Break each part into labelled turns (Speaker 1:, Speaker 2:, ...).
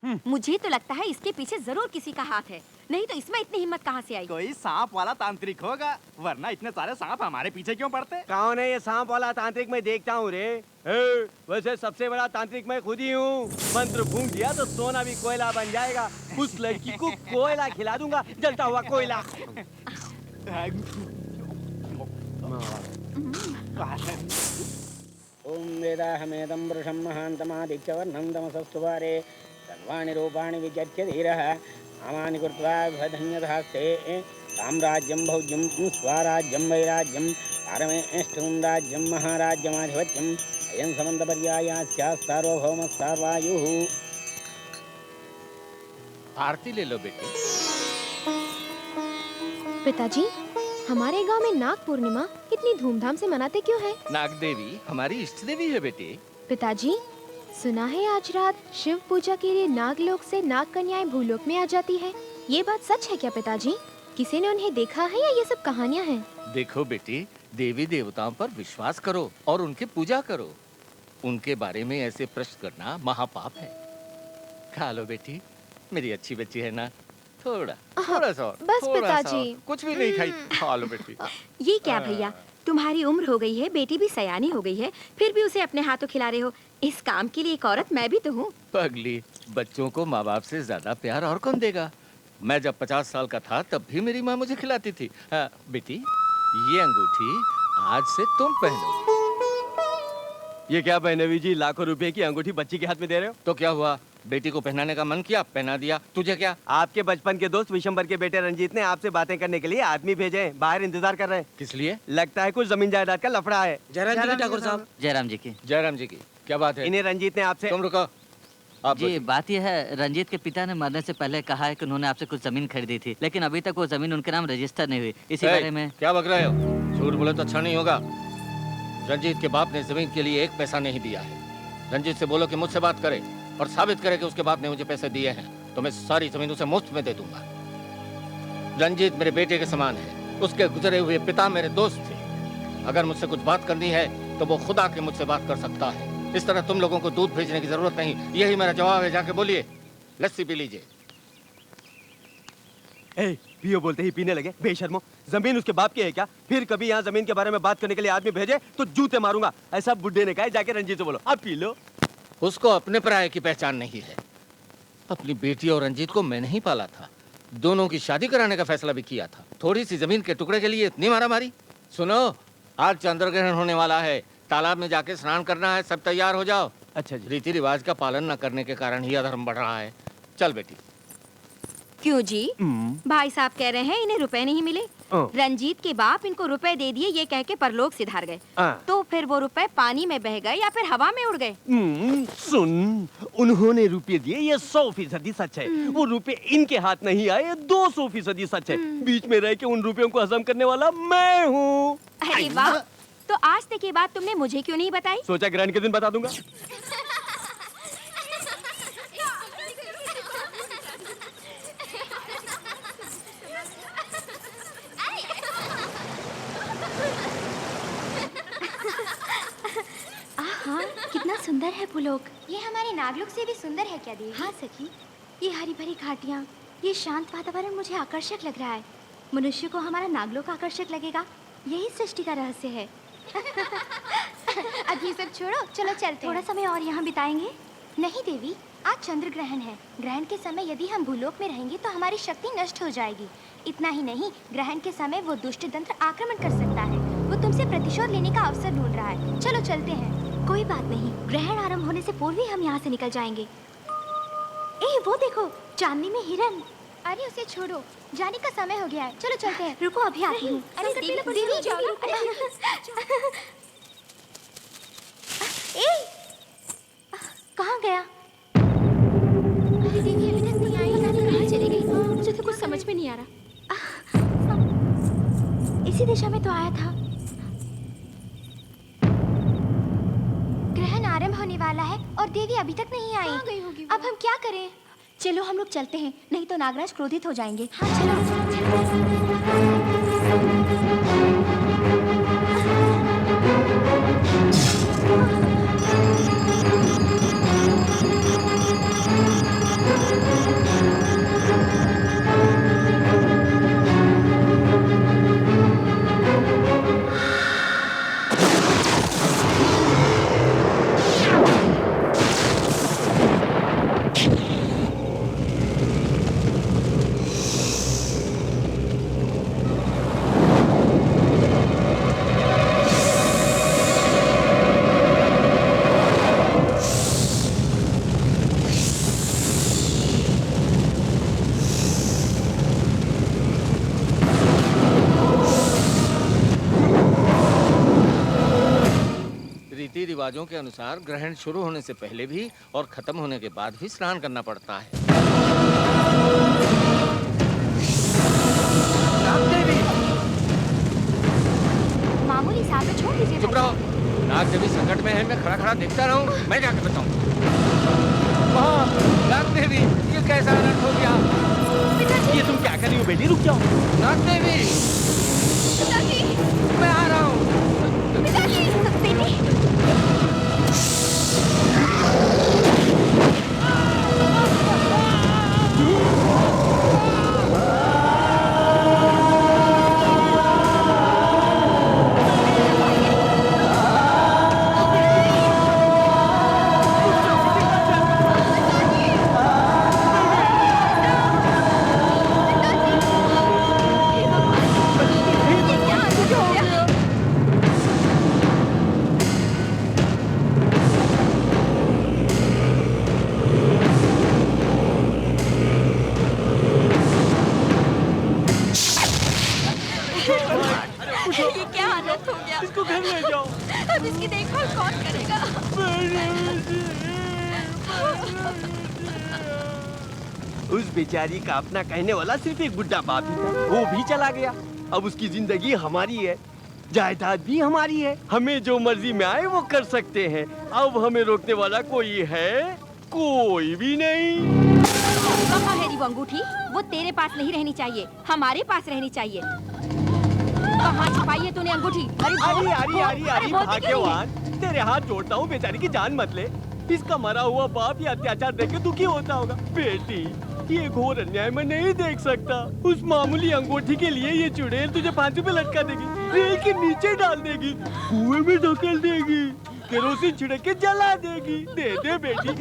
Speaker 1: मुझे तो लगता है इसके पीछे जरूर किसी का हाथ है, नहीं तो इसमें इतनी हिम्मत कहाँ से आई?
Speaker 2: कोई सांप वाला तांत्रिक होगा, वरना इतने सारे सांप हमारे पीछे क्यों पड़ते?
Speaker 3: कौन है ये सांप वाला तांत्रिक? मैं देखता हूँ रे। वैसे सबसे बड़ा तांत्रिक मैं खुद ही हूँ। मंत्र फूंक दिया तो सोना भी कोयला बन जाएगा। उस लड़की को कोयला खिला दूंगा, जलता हुआ कोयला।
Speaker 4: ओम वेदाहमेदं वृषं महान्तमादित्यवर्णं तमसस्तुवारे सर्वाणि रूपाणि विचित्य धीरः नामानि कृत्वा धन्यधास्ते साम्राज्यं भौज्यं स्वराज्यं वैराज्यं पारमेष्ठं राज्यं महाराज्यमाधिपत्यम् अयं समन्तपर्यायास्य सार्वभौमस्तार्वायुः।
Speaker 5: आरती ले लो बेटी।
Speaker 6: पिताजी, हमारे गांव में नाग पूर्णिमा इतनी धूमधाम से मनाते क्यों हैं?
Speaker 5: नाग देवी हमारी इष्ट देवी है बेटी।
Speaker 6: पिताजी, सुना है आज रात शिव पूजा के लिए नागलोक से नाग कन्याएं भूलोक में आ जाती है। ये बात सच है क्या पिताजी? किसी ने उन्हें देखा है या ये सब कहानियाँ हैं?
Speaker 5: देखो बेटी, देवी देवताओं पर विश्वास करो और उनकी पूजा करो। उनके बारे में ऐसे प्रश्न करना महापाप है। खा लो बेटी, मेरी अच्छी बच्ची है ना। थोड़ा सा और,
Speaker 6: बस
Speaker 5: थोड़ा
Speaker 6: पिताजी।
Speaker 5: सा। कुछ भी नहीं खाई, खा लो बेटी।
Speaker 1: ये क्या भैया, तुम्हारी उम्र हो गई है, बेटी भी सयानी हो गई है, फिर भी उसे अपने हाथों खिला रहे हो। इस काम के लिए एक औरत मैं भी तो हूँ।
Speaker 5: पगली, बच्चों को माँ बाप से ज्यादा प्यार और कौन देगा? मैं जब 50 साल का था तब भी मेरी माँ मुझे खिलाती थी। बेटी, ये अंगूठी आज से तुम पहनो।
Speaker 3: ये क्या बहनवी जी, लाखों रुपए की अंगूठी बच्ची के हाथ में दे रहे हो?
Speaker 5: तो क्या हुआ, बेटी को पहनाने का मन किया, पहना दिया। तुझे क्या?
Speaker 3: आपके बचपन के दोस्त विशंबर के बेटे रंजीत ने आपसे बातें करने के लिए आदमी भेजे हैं। बाहर इंतजार कर रहे हैं।
Speaker 5: किस लिए?
Speaker 3: लगता है कुछ जमीन जायदाद का लफड़ा है।
Speaker 7: जयराम जी ठाकुर साहब।
Speaker 8: जयराम जी की।
Speaker 5: जयराम जी की क्या बात है?
Speaker 3: इन्हें रंजीत ने आपसे।
Speaker 5: तुम रुको। आप
Speaker 8: जी, बात यह है, रंजीत के पिता ने मरने से पहले कहा है कि उन्होंने आपसे कुछ जमीन खरीदी थी, लेकिन अभी तक वो जमीन उनके नाम रजिस्टर नहीं हुई। इसी बारे में।
Speaker 5: क्या बक रहे हो? झूठ बोले तो अच्छा नहीं होगा। रंजीत के बाप ने जमीन के लिए 1 पैसा नहीं दिया है। रंजीत से बोलो कि मुझसे बात करे और साबित करे कि उसके बाप ने मुझे पैसे दिए हैं, तो मैं सारी जमीन उसे मुफ्त में दे दूंगा। रंजीत मेरे बेटे के समान है। उसके गुजरे हुए पिता मेरे दोस्त थे। अगर मुझसे कुछ बात करनी है तो वो खुद आके मुझसे बात कर सकता है। इस तरह तुम लोगों को दूध भेजने की जरूरत नहीं। यही मेरा जवाब है। जाके बोलिए, लस्सी पी लीजिए।
Speaker 3: पियो बोलते ही पीने लगे। बेशर्मो, जमीन उसके बाप की है क्या? फिर कभी यहाँ जमीन के बारे में बात करने के लिए आदमी भेजे तो जूते मारूंगा। ऐसा बुड्ढे ने कहा। जाके रंजीत से बोलो, आप पी लो।
Speaker 5: उसको अपने पराये की पहचान नहीं है। अपनी बेटी और रंजीत को मैंने ही पाला था। दोनों की शादी कराने का फैसला भी किया था। थोड़ी सी जमीन के टुकड़े के लिए इतनी मारामारी। सुनो, आज चंद्रग्रहण होने वाला है। तालाब में जाके स्नान करना है। सब तैयार हो जाओ।
Speaker 3: अच्छा जी।
Speaker 5: रीति रिवाज का पालन न करने के कारण ही अधर्म बढ़ रहा है। चल बेटी।
Speaker 1: क्यों जी? भाई साहब कह रहे हैं इन्हें रुपए नहीं मिले। रंजीत के बाप इनको रुपए दे दिए ये कह के परलोक सिधार गए। तो फिर वो रुपए पानी में बह गए या फिर हवा में उड़ गए?
Speaker 3: सुन, उन्होंने रुपए दिए, ये 100% सच है। वो रुपए इनके हाथ नहीं आए, 200% सच है। बीच में रह के उन रुपयों को हजम करने वाला मैं हूँ।
Speaker 1: अरे वाह, तो आज तक ये बात तुमने मुझे क्यों नहीं बताई?
Speaker 3: सोचा ग्रहण के दिन बता दूंगा।
Speaker 6: कितना सुंदर है भूलोक। ये हमारे नागलोक से भी सुंदर है क्या देवी? हाँ सखी, ये हरी भरी घाटियाँ, ये शांत वातावरण मुझे आकर्षक लग रहा है। मनुष्य को हमारा नागलोक आकर्षक लगेगा, यही सृष्टि का रहस्य है। अब ये सब छोड़ो, चलो चलते। थोड़ा समय और यहाँ बिताएंगे? नहीं देवी, आज चंद्र ग्रहण है। ग्रहण के समय यदि हम भूलोक में रहेंगे तो हमारी शक्ति नष्ट हो जाएगी। इतना ही नहीं, ग्रहण के समय वो दुष्ट दंत्र आक्रमण कर सकता है। वो तुमसे प्रतिशोध लेने का अवसर ढूंढ रहा है। चलो चलते हैं। कोई बात नहीं, ग्रहण आरंभ होने से पूर्व ही हम यहाँ से निकल जाएंगे। वो देखो, चांदनी में हिरन। अरे उसे छोड़ो, जाने का समय हो गया है। चलो चलते हैं। रुको, अभी आती हूँ। अरे देवी जाओ। कहाँ गया? अरे देवी अभी तक नहीं आई। कहाँ चली गई? मुझे तो कुछ समझ में नहीं आ रहा। इसी दिशा में तो आया था। ग्रहण आरंभ होने वाला है और देवी अभी तक नहीं आई। कहाँ गई होगी? अब हम क्या करें? चलो हम लोग चलते हैं, नहीं तो नागराज क्रोधित हो जाएंगे। हाँ चलो।
Speaker 5: रिवाजों के अनुसार ग्रहण शुरू होने से पहले भी और खत्म होने के बाद भी स्नान करना पड़ता है।
Speaker 3: नागदेवी!
Speaker 6: मामूली साहब छोड़ दीजिए।
Speaker 5: चुप रहो। नाग देवी संकट में है, मैं खड़ा खड़ा देखता रहूं? मैं जाकर बताऊं। नाग देवी, ये कैसा अनर्थ हो गया?
Speaker 3: ये तुम क्या कर रही हो बेटी? रुक जाओ।
Speaker 5: नाग देवी, मैं आ रहा हूँ।
Speaker 1: ये क्या हालत हो गया?
Speaker 3: इसको घर ले जाओ।
Speaker 1: अब इसकी देखभाल कौन करेगा?
Speaker 3: उस बेचारी का अपना कहने वाला सिर्फ एक बुढ़ा बाप ही था, वो भी चला गया। अब उसकी जिंदगी हमारी है, जायदाद भी हमारी है, हमें जो मर्जी में आए वो कर सकते हैं। अब हमें रोकने वाला कोई है? कोई भी नहीं।
Speaker 1: कहाँ है वो अंगूठी? वो तेरे पास नहीं रहनी चाहिए, हमारे पास रहनी चाहिए। कहाँ छुपाई है तूने अंगूठी?
Speaker 3: अरे भाग्यवान, तेरे हाथ जोड़ता हूँ, बेचारी की जान मत ले। इसका मरा हुआ बाप ये अत्याचार देख के दुखी होता होगा। बेटी, ये घोर अन्याय मैं नहीं देख सकता। उस मामूली अंगूठी के लिए ये चुड़ैल तुझे फांसी पे लटका देगी, रेल के नीचे डाल देगी, कुएं में ढकेल देगी, केरोसिन छिड़क के जला देगी। दे दे बेटी,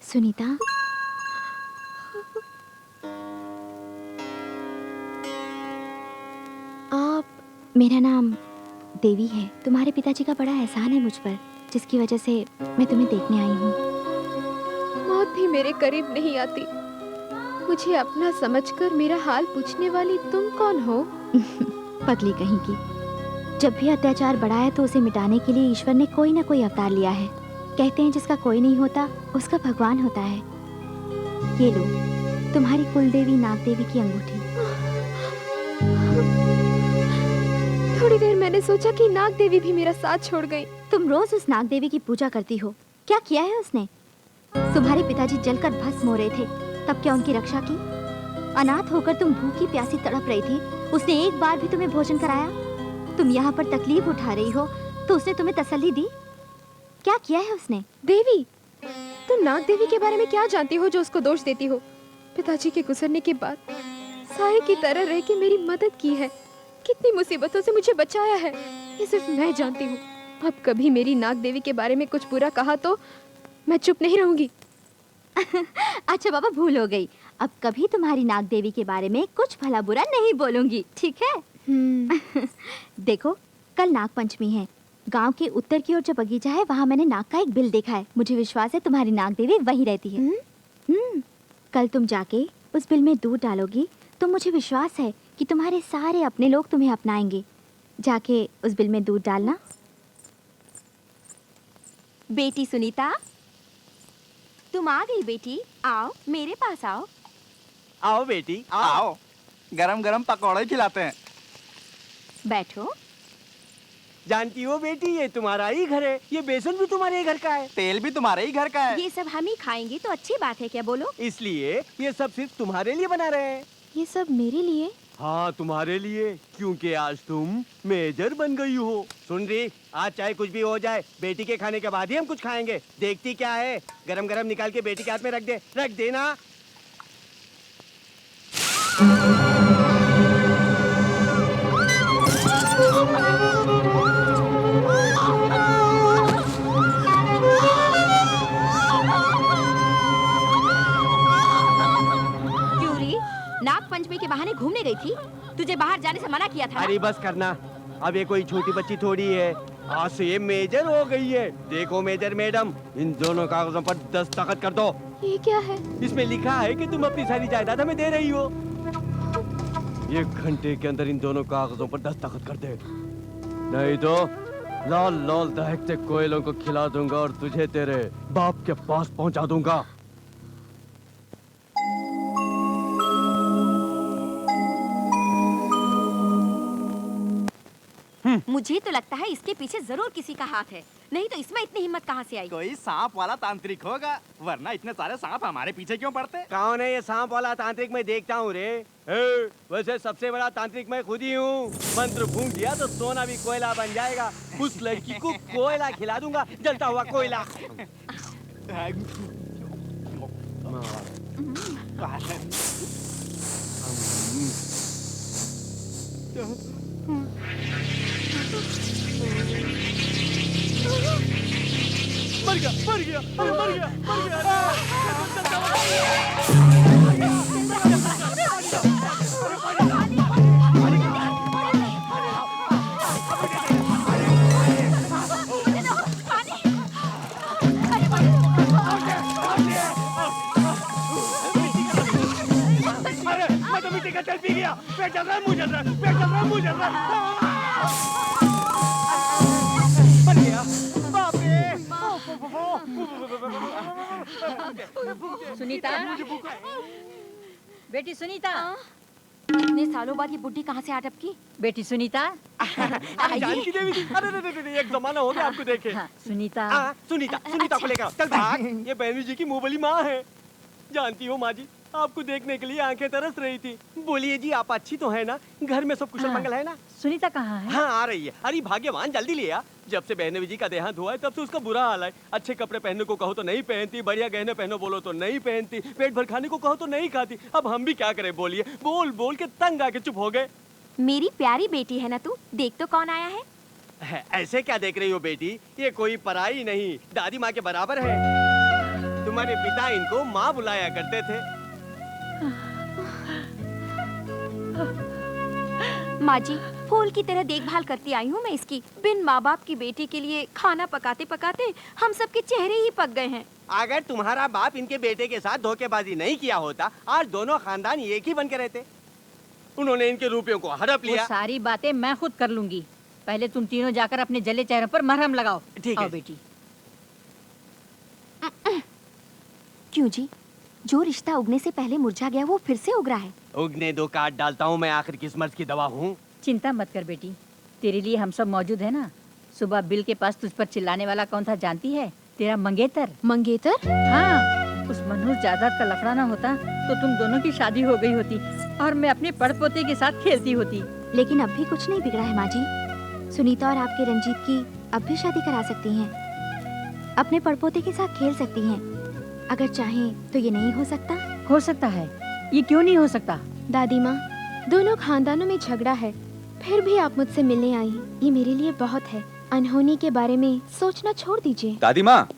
Speaker 6: सुनीता, मेरा नाम देवी है। तुम्हारे पिताजी का बड़ा एहसान है मुझ पर, जिसकी वजह से मैं तुम्हें देखने आई हूँ।
Speaker 7: मौत भी मेरे करीब नहीं आती। मुझे अपना समझकर मेरा हाल पूछने वाली तुम कौन हो?
Speaker 6: पगली कहीं की। जब भी अत्याचार बढ़ा है तो उसे मिटाने के लिए ईश्वर ने कोई ना कोई अवतार लिया है। कहते हैं जिसका कोई नहीं होता उसका भगवान होता है। ये लो, तुम्हारी कुलदेवी नागदेवी की अंगूठी।
Speaker 7: थोड़ी देर मैंने सोचा कि नाग देवी भी मेरा साथ छोड़ गई।
Speaker 6: तुम रोज उस नाग देवी की पूजा करती हो, क्या किया है उसने? तुम्हारे पिताजी जलकर भस्म हो रहे थे, तब क्या उनकी रक्षा की? अनाथ होकर तुम भूखी प्यासी तड़प रही थी, उसने एक बार भी तुम्हें भोजन कराया? तुम यहाँ पर तकलीफ उठा रही हो तो उसने तुम्हें तसल्ली दी? क्या किया है उसने?
Speaker 7: देवी, तुम नाग देवी के बारे में क्या जानती हो जो उसको दोष देती हो? पिताजी के गुजरने के बाद साये की तरह रह के मेरी मदद की है, कितनी मुसीबतों से मुझे बचाया है, ये सिर्फ मैं जानती हूँ। अब कभी मेरी नाग देवी के बारे में कुछ बुरा कहा तो मैं चुप नहीं रहूंगी।
Speaker 6: अच्छा बाबा, भूल हो गई। अब कभी तुम्हारी नाग देवी के बारे में कुछ भला बुरा नहीं बोलूंगी, ठीक है? देखो, कल नाग पंचमी है। गांव के उत्तर की ओर जो बगीचा है वहाँ मैंने नाग का एक बिल देखा है। मुझे विश्वास है तुम्हारी नाग देवी वहीं रहती है। कल तुम जाके उस बिल में दूध डालोगी तो मुझे विश्वास है कि तुम्हारे सारे अपने लोग तुम्हें अपनाएंगे। जाके उस बिल में दूध डालना।
Speaker 1: बेटी सुनीता, तुम आ गई बेटी। आओ, मेरे पास आओ।
Speaker 3: आओ बेटी,
Speaker 2: आओ, गरम गरम पकौड़े खिलाते हैं।
Speaker 1: बैठो।
Speaker 3: जानती हो बेटी, ये तुम्हारा ही घर है, ये बेसन भी तुम्हारे ही घर का है,
Speaker 2: तेल भी तुम्हारे ही घर का है।
Speaker 1: ये सब हम ही खाएंगे तो अच्छी बात है क्या? बोलो।
Speaker 3: इसलिए ये सब सिर्फ तुम्हारे लिए बना रहे हैं।
Speaker 7: ये सब मेरे लिए?
Speaker 3: हाँ तुम्हारे लिए, क्योंकि आज तुम मेजर बन गई हो। सुन रही, आज चाहे कुछ भी हो जाए, बेटी के खाने के बाद ही हम कुछ खाएंगे। देखती क्या है, गरम गरम निकाल के बेटी के हाथ में रख देना।
Speaker 1: क्यों री? नाग पंचमी के बहाने घूमने गई थी? तुझे बाहर जाने से मना किया था ना?
Speaker 3: अरे बस करना, अब ये कोई छोटी बच्ची थोड़ी है, आज से ये मेजर हो गई है। देखो मेजर मैडम, इन दोनों कागजों पर दस्तखत कर दो।
Speaker 7: ये क्या है?
Speaker 3: इसमें लिखा है कि तुम अपनी सारी जायदाद हमें दे रही हो। 1 घंटे के अंदर इन दोनों कागजों पर दस्तखत कर दे, नहीं तो लाल लाल दहकते कोयलों को खिला दूंगा और तुझे तेरे बाप के पास पहुंचा दूंगा।
Speaker 1: मुझे तो लगता है इसके पीछे जरूर किसी का हाथ है, नहीं तो इसमें इतनी हिम्मत कहाँ से आई?
Speaker 2: कोई सांप वाला तांत्रिक होगा, वरना इतने सारे सांप हमारे पीछे क्यों पड़ते?
Speaker 3: कौन है ये सांप वाला तांत्रिक? मैं देखता हूँ रे। वैसे सबसे बड़ा तांत्रिक मैं खुद ही हूँ। मंत्र फूंक दिया तो सोना भी कोयला बन जाएगा। उस लड़की को कोयला खिला दूंगा, जलता हुआ कोयला। मर गया, मर गया, अरे मर गया, मर गया। अरे मैं तो मिट्टी का तेल पी गया, पेट चल रहा है, मुंह चल रहा है, पेट चल रहा है, मुंह चल रहा है। मर गया, बाप रे।
Speaker 1: सुनीता, बेटी सुनीता, इतने सालों बाद ये बुड्ढी कहाँ से आ टपकी? बेटी सुनीता,
Speaker 3: जानकी देवी जी, अरे एक जमाना हो गया आपको देखे।
Speaker 1: हाँ, सुनीता,
Speaker 3: सुनीता को लेकर चल भाग। ये बहनू जी की मुंह वाली माँ है। जानती हो माँ जी, आपको देखने के लिए आंखें तरस रही थी। बोलिए जी, आप अच्छी तो है ना? घर में सब कुशल मंगल है ना?
Speaker 1: सुनीता कहाँ है?
Speaker 3: हाँ आ रही है। अरे भाग्यवान, जल्दी ले आ। जब से बहनवी जी का देहांत हुआ है तब से उसका बुरा हाल है। अच्छे कपड़े पहनने को कहो तो नहीं पहनती, बढ़िया गहने पहनो बोलो तो नहीं पहनती, पेट भर खाने को कहो तो नहीं खाती। अब हम भी क्या करें बोलिए? बोल बोल के तंग आके चुप हो गए।
Speaker 1: मेरी प्यारी बेटी है ना तू? देख तो कौन आया है।
Speaker 3: ऐसे क्या देख रही हो बेटी? ये कोई पराई नहीं, दादी माँ के बराबर है। तुम्हारे पिता इनको माँ बुलाया करते थे।
Speaker 1: माँ जी, फूल की तरह देखभाल करती आई हूँ मैं इसकी। बिन माँ बाप की बेटी के लिए खाना पकाते पकाते हम सबके चेहरे ही पक गए हैं।
Speaker 3: अगर तुम्हारा बाप इनके बेटे के साथ धोखेबाजी नहीं किया होता, आज दोनों खानदान एक ही बन के रहते। उन्होंने इनके रुपयों को हड़प लिया।
Speaker 9: वो सारी बातें मैं खुद कर लूंगी। पहले तुम तीनों जाकर अपने जले चेहरे पर मरहम लगाओ।
Speaker 3: ठीक है
Speaker 9: बेटी।
Speaker 1: क्यों जी? जो रिश्ता उगने से पहले मुरझा गया वो फिर से उग रहा है।
Speaker 3: उगने दो, काट डालता हूँ मैं, आखिर किस मर्ज की दवा हूँ।
Speaker 9: चिंता मत कर बेटी, तेरे लिए हम सब मौजूद है ना। सुबह बिल के पास तुझ पर चिल्लाने वाला कौन था जानती है? तेरा मंगेतर।
Speaker 7: मंगेतर?
Speaker 9: हाँ, उस मनहूस जायदाद का लफड़ा ना होता तो तुम दोनों की शादी हो गई होती और मैं अपने पड़पोते के साथ खेलती होती।
Speaker 6: लेकिन अब भी कुछ नहीं बिगड़ा है माँ जी। सुनीता और आपके रंजीत की अब भी शादी करा सकती हैं। अपने पड़पोते के साथ खेल सकती हैं। अगर चाहें तो ये नहीं हो सकता?
Speaker 9: हो सकता है, ये क्यों नहीं हो सकता?
Speaker 7: दादी माँ, दोनों खानदानों में झगड़ा है, फिर भी आप मुझसे मिलने आई, ये मेरे लिए बहुत है। अनहोनी के बारे में सोचना छोड़ दीजिए।
Speaker 10: दादी माँ,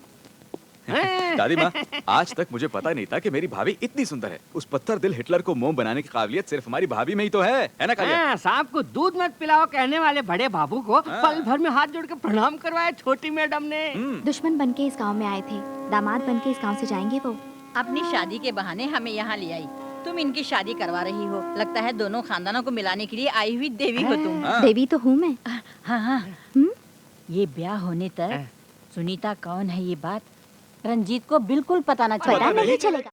Speaker 10: दादी माँ, आज तक मुझे पता नहीं था कि मेरी भाभी इतनी सुंदर है। उस पत्थर दिल हिटलर को मोम बनाने की काबिलियत सिर्फ हमारी भाभी में ही तो है ना कालिया?
Speaker 11: सांप को दूध मत पिलाओ कहने वाले बड़े बाबू को पल भर में हाथ जोड़ के प्रणाम करवाया छोटी मैडम ने।
Speaker 6: दुश्मन बनके इस गांव में आए थे, दामाद बनके इस गांव से जाएंगे वो।
Speaker 9: अपनी शादी के बहाने हमें यहाँ ले आई। तुम इनकी शादी करवा रही हो। लगता है दोनों खानदानों को मिलाने के लिए आई हुई देवी हो तुम।
Speaker 6: देवी तो हूँ मैं।
Speaker 9: हाँ, ये ब्याह होने तक सुनीता कौन है ये बात रंजीत को बिल्कुल पता न चलेगा।
Speaker 6: पता नहीं चलेगा।